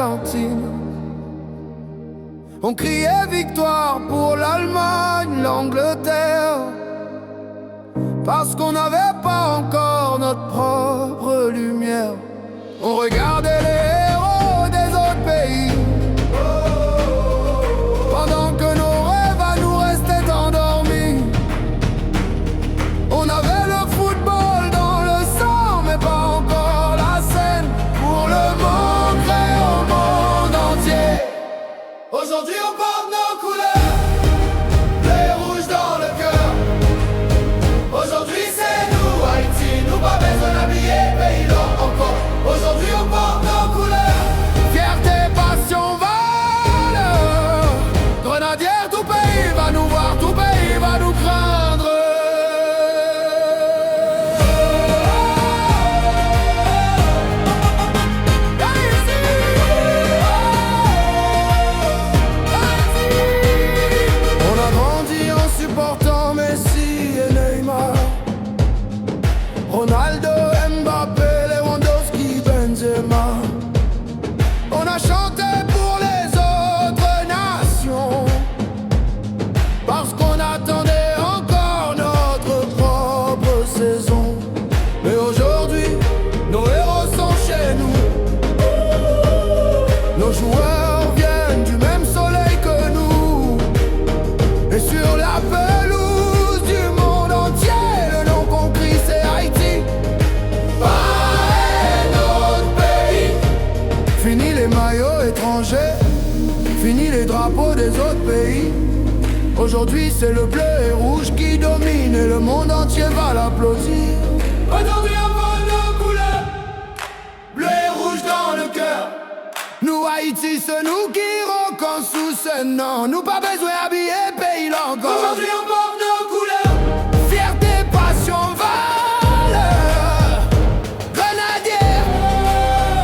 l'Argentine. On criait victoire pour l'Allemagne, l'Angleterre, parce qu'on n'avait pas encore notre propre lumière. On regardait les héros des autres pays, pendant que nos rêves à nous restaient endormis. On avait le football dans le sang, mais pas encore la scène pour le montrer au monde entier. Aujourd'hui on porte nos couleurs, bleu et rouge dans le cœur. Aujourd'hui c'est nous, Haïti, nous pas besoin d'habiller pays là encore. Aujourd'hui on porte nos couleurs, fierté, passion, valeur. Grenadière, tout pays va nous voir, tout pays va nous craindre. On a grandi en supportant Messi et Neymar, Ronaldo, Mbappé, Lewandowski, Benzema. On a chanté pour les autres nations, parce qu'on attendait encore notre propre saison. Mais aujourd'hui, nos héros sont chez nous. Nos joueurs viennent du même soleil que nous. Et sur la pelouse du monde entier, le nom qu'on crie c'est Haïti. Pas notre pays. Fini les maillots étrangers, fini les drapeaux des autres pays. Aujourd'hui c'est le bleu et rouge qui domine et le monde entier va l'applaudir. Aujourd'hui on porte nos couleurs, bleu et rouge dans le cœur. Nous Haïti c'est nous qui rockons sous ce nom. Nous pas besoin d'habiller pays là encore. Aujourd'hui on porte nos couleurs, fierté, passion, valeur. Grenadière,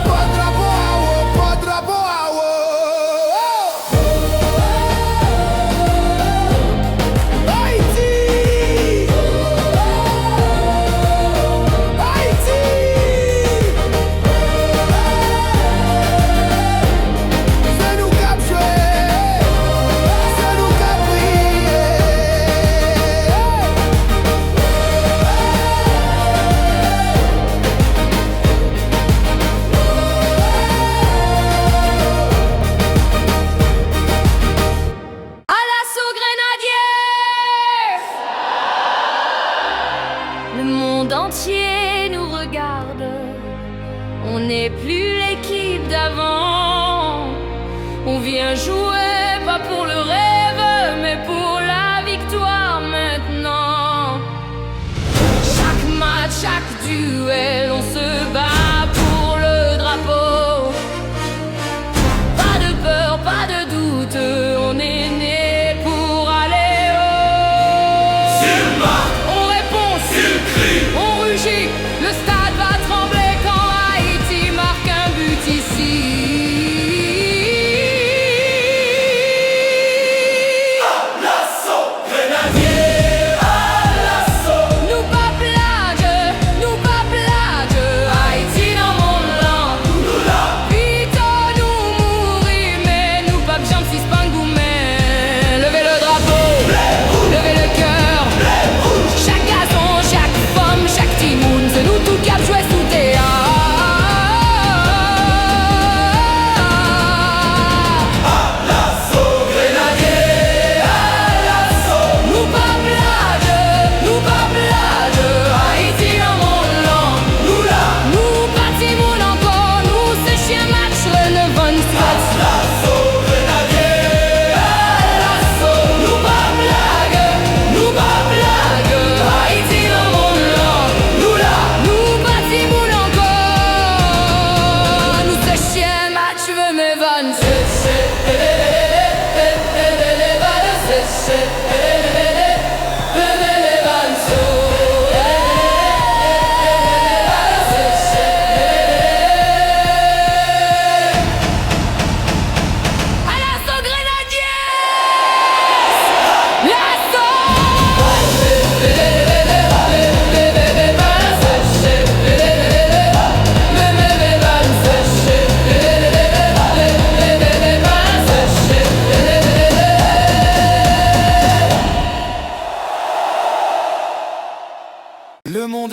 pas de drapeau à haut, pas de drapeau à haut. Haïti, Haïti. C'est nous qui avons joué, c'est nous qui avons prié. À l'assaut grenadier! Le monde entier nous regarde. On n'est plus l'équipe d'avant. On vient jouer pas pour le rêve, mais pour la victoire maintenant. Chaque match, chaque duel, on se bat pour le drapeau. Pas de peur, pas de doute, on est né pour aller haut. On répond, on rugit, le stade va trembler quand Haïti marque un but ici. Nous pas plages,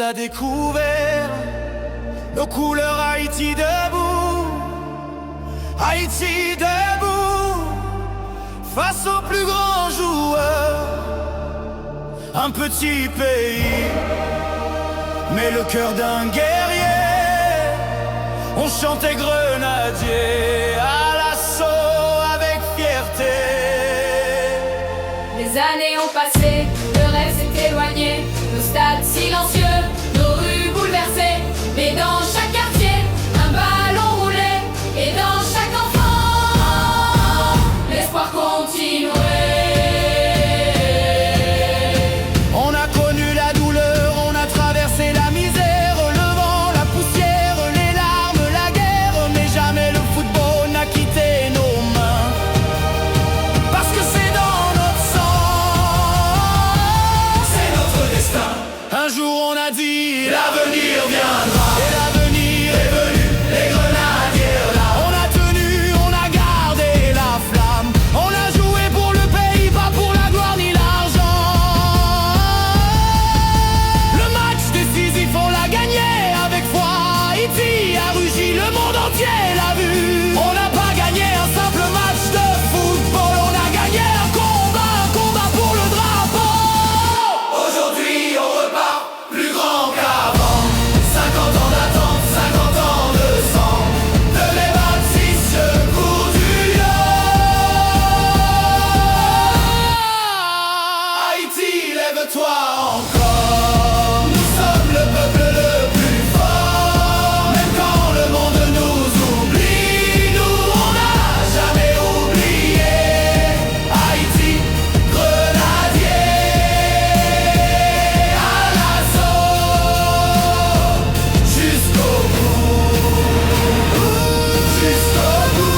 a découvert nos couleurs. Haïti debout, Haïti debout, face aux plus grands joueurs. Un petit pays, mais le cœur d'un guerrier. On chantait grenadier à l'assaut avec fierté. Les années ont passé, le rêve s'est éloigné, nos stades silencieux, nos rues bouleversées. Mais dans chaque quartier, un ballon roulait, et dans chaque enfant, l'espoir continuait. On a connu la douleur, on a traversé la misère, le vent, la poussière, les larmes, la guerre. Mais jamais le football n'a quitté nos mains, parce que c'est dans notre sang, c'est notre destin. Un jour on a dit l'avenir viendra, et l'avenir est venu, les grenadiers là. On a tenu, on a gardé la flamme, on a joué pour le pays, pas pour la gloire ni l'argent. Le match décisif on l'a gagné avec foi. Haïti a rugi, le monde entier l'a vu. On n'a pas gagné un simple match de football, on a gagné un combat pour le drapeau. Aujourd'hui on repart plus grand qu'avant. 50 ans d'attente, 50 ans de sang, de les 26 secours du lion. Haïti, lève-toi encore. Nous sommes le peuple le plus fort. Même quand le monde nous oublie, nous on n'a jamais oublié. Haïti, grenadier à l'assaut, jusqu'au bout, jusqu'au bout.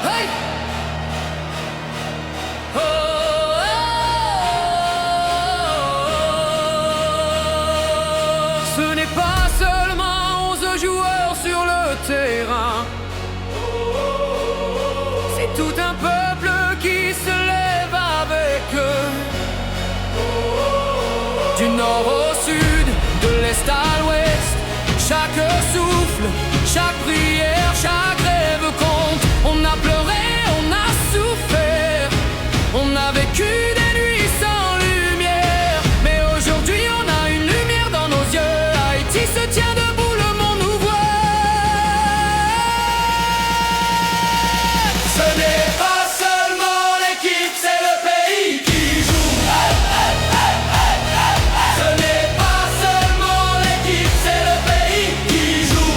Hey! Ce n'est pas seulement 11 joueurs sur le terrain, c'est tout un peuple qui se lève avec eux. Du nord au sud, de l'est à l'ouest, chaque souffle, chaque prière, chaque rêve compte. On a pleuré, on a souffert, on a vécu des nuits sans lumière. Mais aujourd'hui on a une lumière dans nos yeux. Haïti se tient debout, le monde nous voit. Ce n'est pas seulement l'équipe, c'est le pays qui joue. Ce n'est pas seulement l'équipe, c'est le pays qui joue.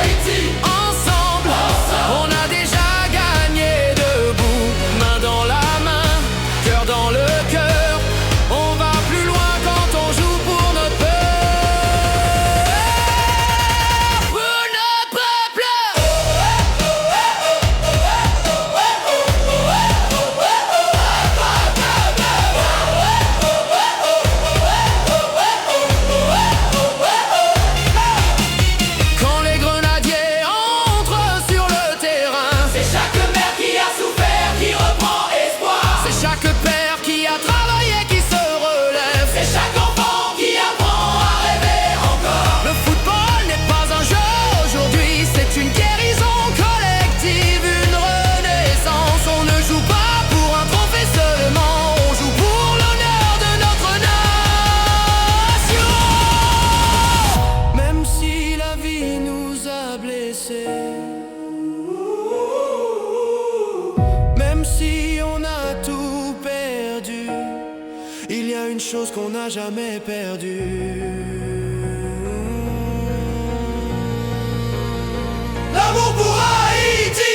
Haïti, ensemble, on a déjà gagné debout. Main dans la main, cœur dans le cœur, on va plus loin quand on joue pour notre peuple. Pour notre peuple. Quand les grenadiers entrent sur le terrain, c'est chaque mère qui a souffert qui reprend espoir. C'est chaque père qui a travaillé qui se relève. C'est chaque enfant qui apprend à rêver encore. Le football n'est pas un jeu aujourd'hui, c'est une guérison collective, une renaissance. On ne joue pas pour un trophée seulement, on joue pour l'honneur de notre nation. Même si la vie nous a blessés, même si on a tout perdu, il y a une chose qu'on n'a jamais perdue. L'amour pour Haïti.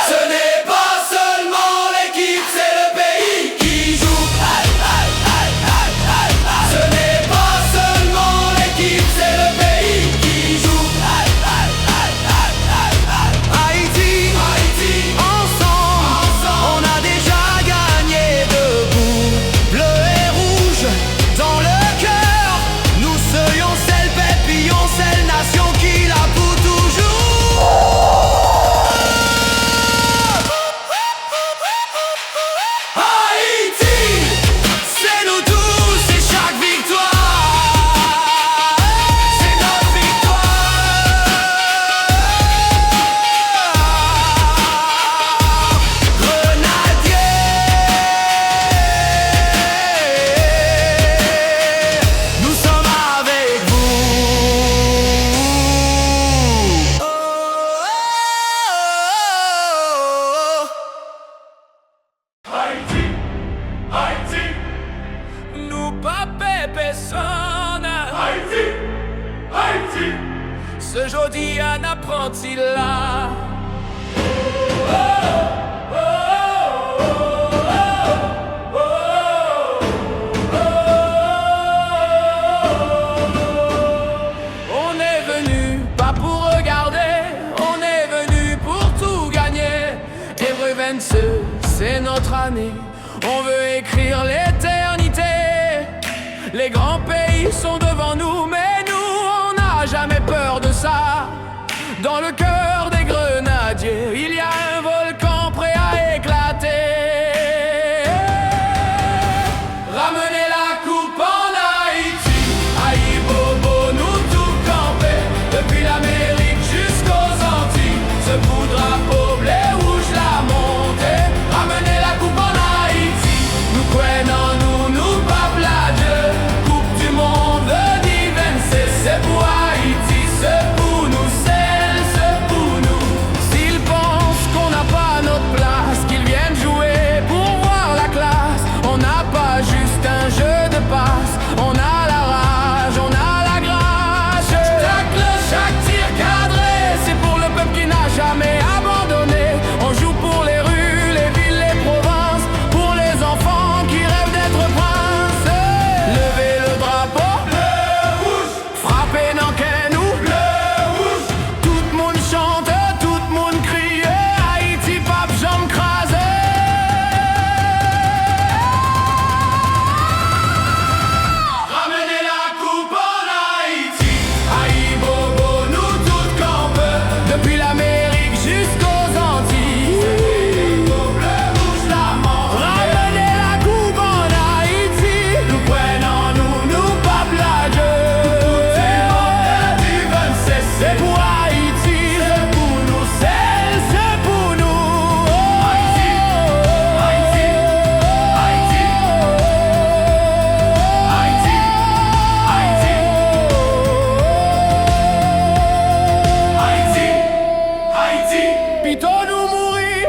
Ce n'est pas seulement l'équipe, c'est le pays qui joue. Haïti, ce jeudi un apprenti là. On est venu pas pour regarder, on est venu pour tout gagner. Hébreux 22, c'est notre année, on veut écrire l'éternité. Les grands pays sont devant nous, mais nous, on n'a jamais peur de ça. Dans le cœur des grenadiers, il y a un volcan prêt à éclater. Ramenez la coupe en Haïti, aïe bobo, nous tout camper. Depuis l'Amérique jusqu'aux Antilles, ce bout de drapeau blé rouge la montée. Ramenez la coupe en Haïti, nous prenons nous pas Dieu. Coupe du monde divin, c'est pour Haïti, c'est pour nous, c'est pour nous. S'ils pensent qu'on n'a pas notre place, qu'ils viennent jouer pour voir la classe. On n'a pas juste un jeu de passe, on a la rage, on a la grâce. Chaque cloche, chaque tir cadré, c'est pour le peuple qui n'a jamais abandonné. On joue pour les rues, les villes, les provinces, pour les enfants qui rêvent d'être princes. Levez le drapeau, bleu, rouge, frappez dans nous, bleu, rouge. Tout le monde chante, tout le monde crie, Haïti, pape, jambes crasées. Ramenez la coupe en Haïti, aïe bobo, nous toutes campes. Depuis l'Amérique jusqu'aux Antilles, bleu, rouge, la mort. Ramenez la coupe en Haïti, nous prenons nous pas blagueux. Du 26, c'est pour Haïti, c'est pour nous, c'est pour nous. Haïti, Haïti, Haïti, Haïti, Haïti, Haïti, Haïti. Pito nous mourir,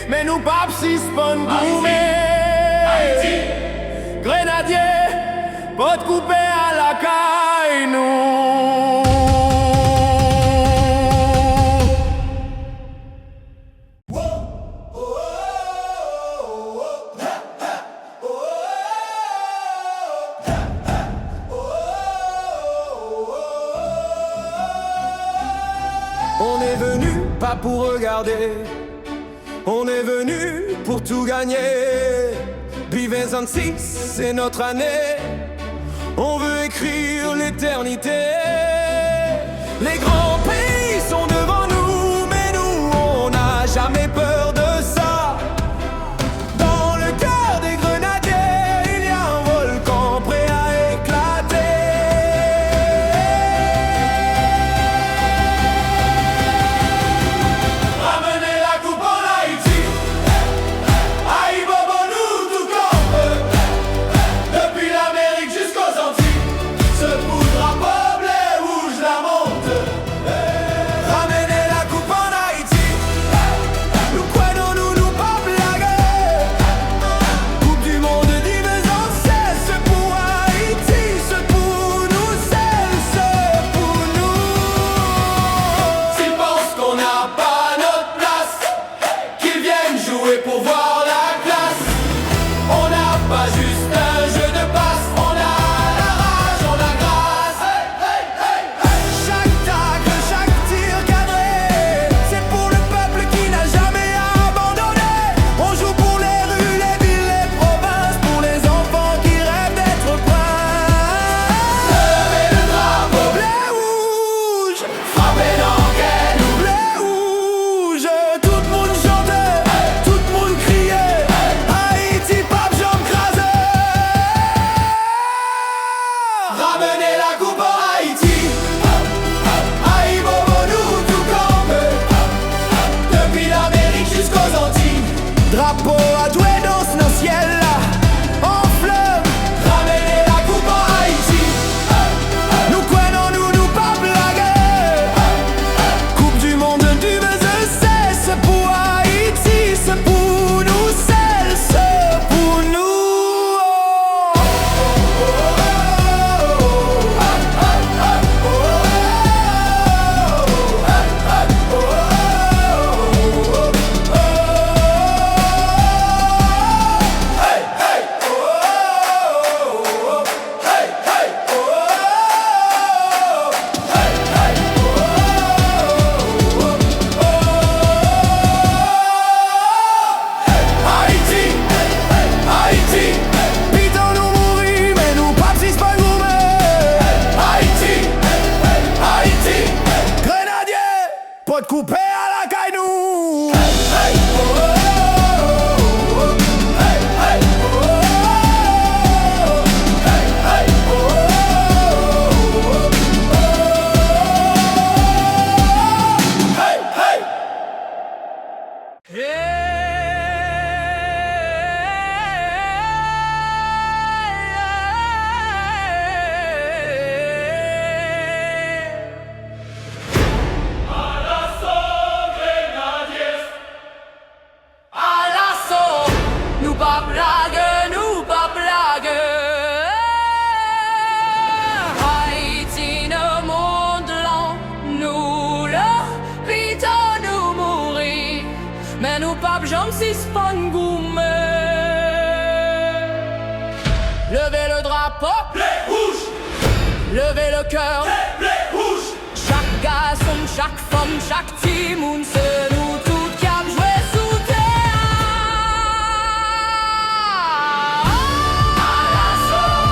mais nous pas si spon gourmet. Haïti, grenadier, pas de couper à la caille nous. On est venu pas pour regarder, on est venu pour tout gagner. Puis 26, c'est notre année, on veut écrire l'éternité. Les grands pays sont devant nous, mais nous, on n'a jamais peur de ça. Dans le cœur des grenadiers, il y a un volcan prêt à éclater. Ramenez la coupe en Haïti, aïe bobo, nous tout campes. Depuis l'Amérique jusqu'aux Antilles, ce bout de drapeau blé rouge la monte. Ramenez la coupe en Haïti, nous prenons nous pas blaguer. Coupe du monde divisant, c'est pour Haïti, c'est pour nous, c'est pour nous. S'ils pensent qu'on n'a pas notre place, qu'ils viennent jouer pour voir la classe. On n'a pas juste un jeu de passe, on a la rage, on a grâce. Chaque tacle, chaque tir cadré, c'est pour le peuple qui n'a jamais abandonné. On joue pour les rues, les villes, les provinces, pour les enfants qui rêvent d'être princes. Levez le drapeau, Bleu rouge, frappez dans nous. bleu rouge, tout le monde chantait, tout le monde criait, Haïti, pape, jambes crasées. Ramenez la coupe en Haïti, aïe bobo, nous tout campes. Depuis l'Amérique jusqu'aux Antilles, Drapeau à doué danse dans le ciel, en fleuve. ramenez la coupe en Haïti. Nous prenons nous pas blaguer. Coupe du monde du baiser, c'est pour Haïti, c'est pour nous, c'est pour nous. côte coupée à la caillou. J'en suis spangoumé. Levez le drapeau, blé rouge. levez le cœur, Blé rouge. chaque garçon, chaque femme, chaque timoun, c'est nous toutes qui avons joué sous terre. À l'assaut,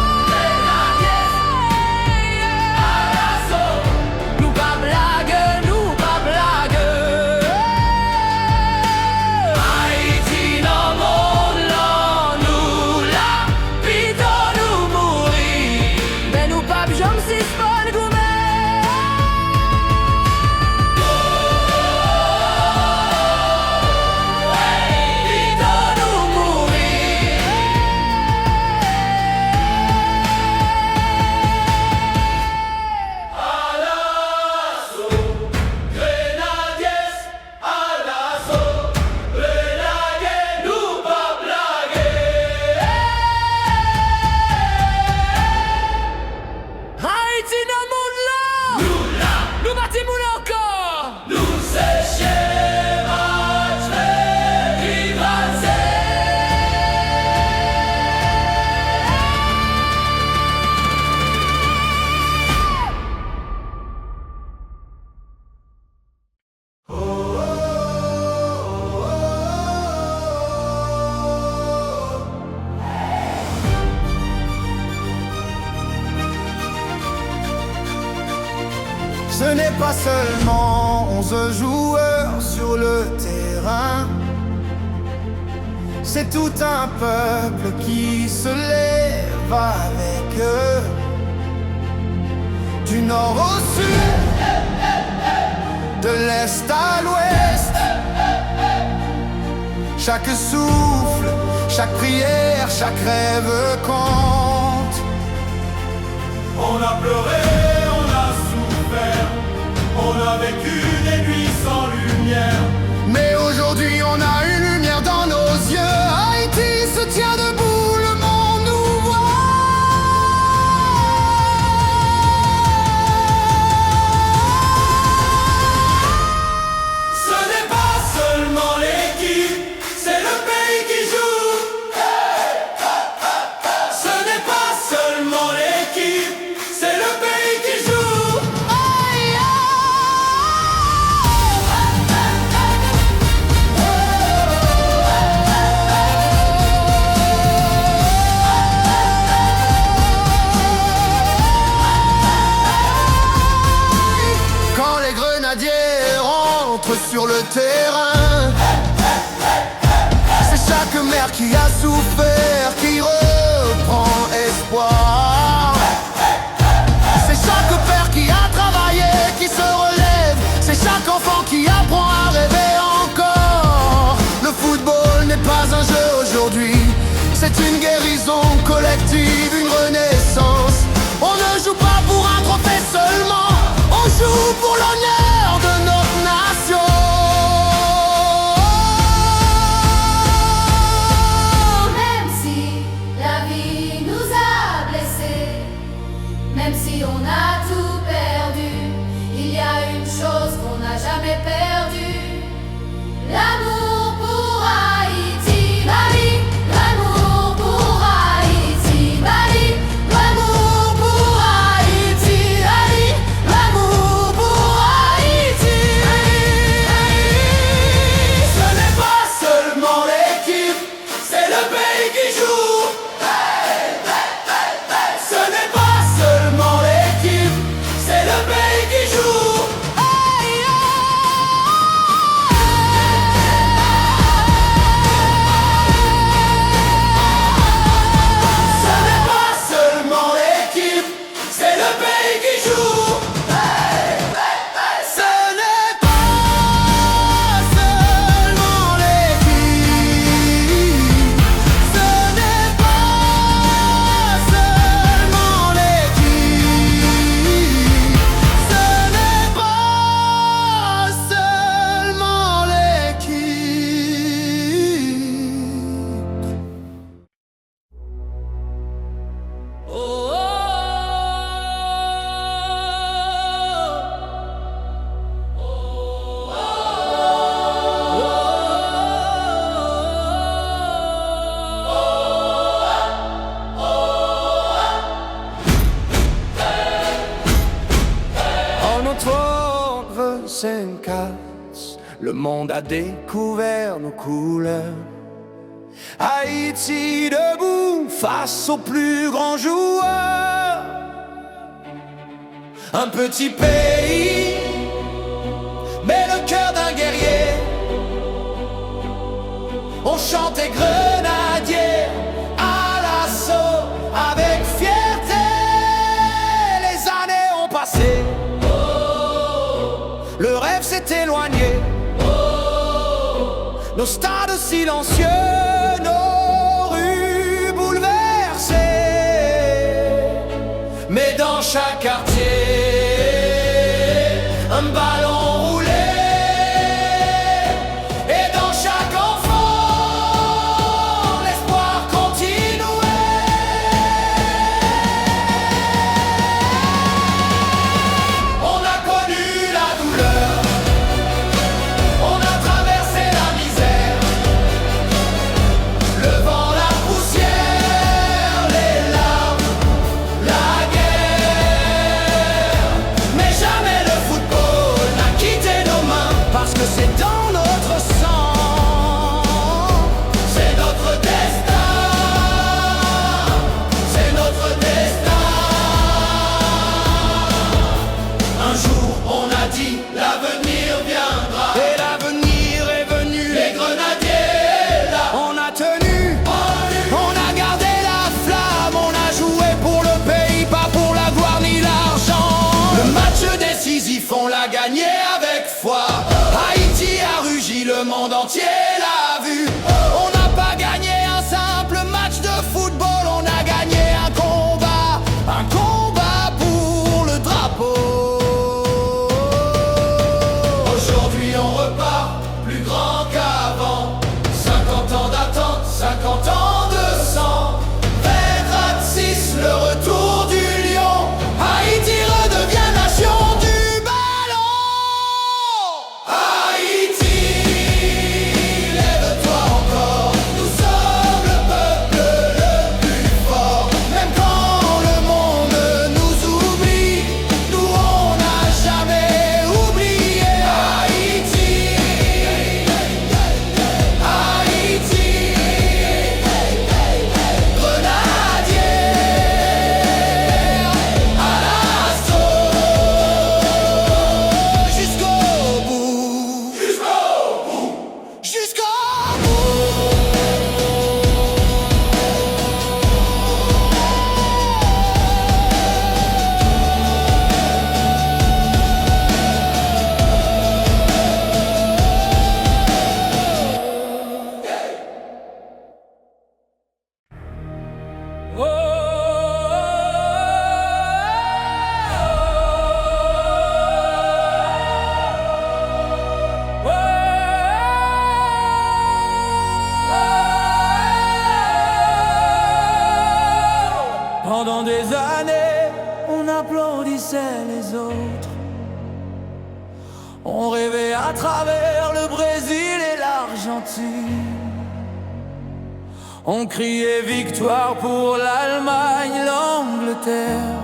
à l'assaut, nous pas blague, nous pas blague. Ce n'est pas seulement 11 joueurs sur le terrain, c'est tout un peuple qui se lève avec eux. Du nord au sud, de l'est à l'ouest, chaque souffle, chaque prière, chaque rêve compte. On a pleuré, on a souffert, on a vécu des nuits sans lumière. Mais aujourd'hui on a une lumière dans nos yeux. Haïti se tient debout, le monde nous voit. Ce n'est pas seulement l'équipe, c'est le pays qui joue. Ce n'est pas seulement l'équipe, c'est le pays qui joue. Quand les grenadiers rentrent sur le terrain, c'est chaque mère qui a souffert qui reprend espoir. C'est chaque père qui a travaillé, qui se relève. C'est chaque enfant qui apprend à rêver encore. Le football n'est pas un jeu aujourd'hui, c'est une guérison collective, une renaissance. On ne joue pas pour un trophée seulement, on joue pour l'honneur de notre nation. Même si la vie nous a blessés, même si on a tout perdu, il y a une chose qu'on n'a jamais perdue: l'amour pour Haïti, Bali. L'amour pour Haïti, Bali. L'amour pour Haïti, Bali. L'amour pour Haïti. Ce n'est pas seulement l'équipe, c'est le pays qui joue. Ce n'est pas seulement l'équipe, c'est le pays qui joue. 1924, le monde a découvert nos couleurs. Haïti debout face aux plus grands joueurs. Un petit pays, mais le cœur d'un guerrier. On chantait grenadier à l'assaut avec fierté. Les années ont passé, le rêve s'est éloigné. Nos stades silencieux, nos rues bouleversées. Mais dans chaque quartier, un ballon roulé. Et dans chaque enfant, l'espoir continuait. On a connu la douleur, on a traversé la misère, le vent, la poussière, les larmes, la guerre. Mais jamais le football n'a quitté nos mains, parce que c'est dans notre sang, c'est notre destin, c'est notre destin. Un jour on a dit l'avenir viendra, et l'avenir est venu. Les grenadiers là, on a tenu, on a gardé la flamme, on a joué pour le pays, pas pour la gloire ni l'argent. Le match décisif, on l'a gagné avec foi. Haïti a rugi, le monde entier l'a vu. On n'a pas gagné un simple match de football, on a gagné un combat pour le drapeau. Aujourd'hui on repart plus grand qu'avant. 50 ans d'attente, 50 ans de sang. 26, le retour du lion. Haïti redevient nation du ballon. Haïti, lève-toi encore. Nous sommes le peuple le plus fort. Même quand le monde nous oublie, nous on n'a jamais oublié. Haïti, Haïti, grenadier à l'assaut, jusqu'au bout, jusqu'au Pendant des années, on applaudissait les autres. On rêvait à travers le Brésil et l'Argentine. On criait victoire pour l'Allemagne, l'Angleterre.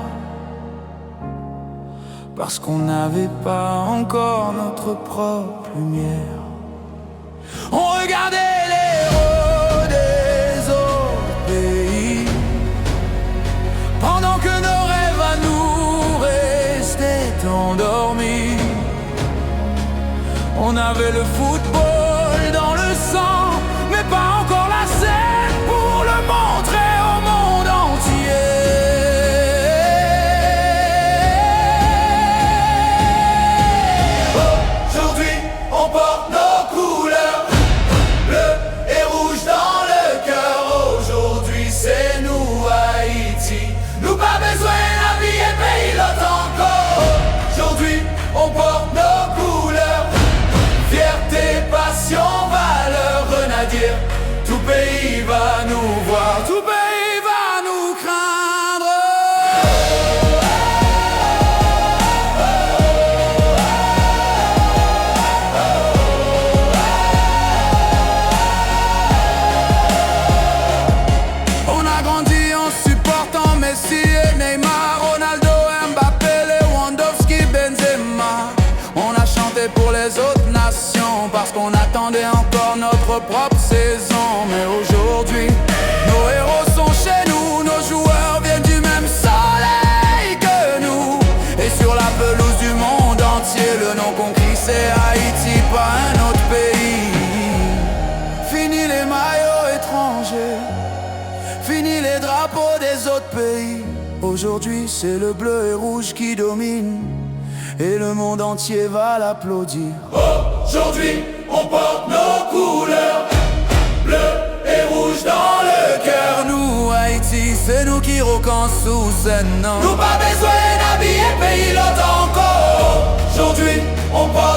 Parce qu'on n'avait pas encore notre propre lumière. On regardait les héros des autres pays, pendant que nos rêves à nous restaient endormis. On avait le football dans le sang, mais pas encore la scène pour le montrer au monde entier. Aujourd'hui, on porte nos couleurs, bleu et rouge dans le cœur. Aujourd'hui, c'est nous, Haïti. Nous pas besoin d'habiller pays l'autre encore. Aujourd'hui, on porte nos couleurs, fierté, passion, valeur, grenadier. Tout pays va nous voir, tout pays va nous craindre. On a grandi en supportant Messi et Neymar, Ronaldo, Mbappé, Lewandowski, Benzema. qu'on attendait encore notre propre saison. Mais aujourd'hui, nos héros sont chez nous, nos joueurs viennent du même soleil que nous. Et sur la pelouse du monde entier, le nom conquis c'est Haïti, pas un autre pays. Fini les maillots étrangers, fini les drapeaux des autres pays. Aujourd'hui c'est le bleu et rouge qui domine, et le monde entier va l'applaudir. Aujourd'hui on porte nos couleurs, bleu et rouge dans le cœur. Nous Haïti, c'est nous qui roquons sous scène. Nous pas besoin d'habiller pays l'autre encore. Aujourd'hui on porte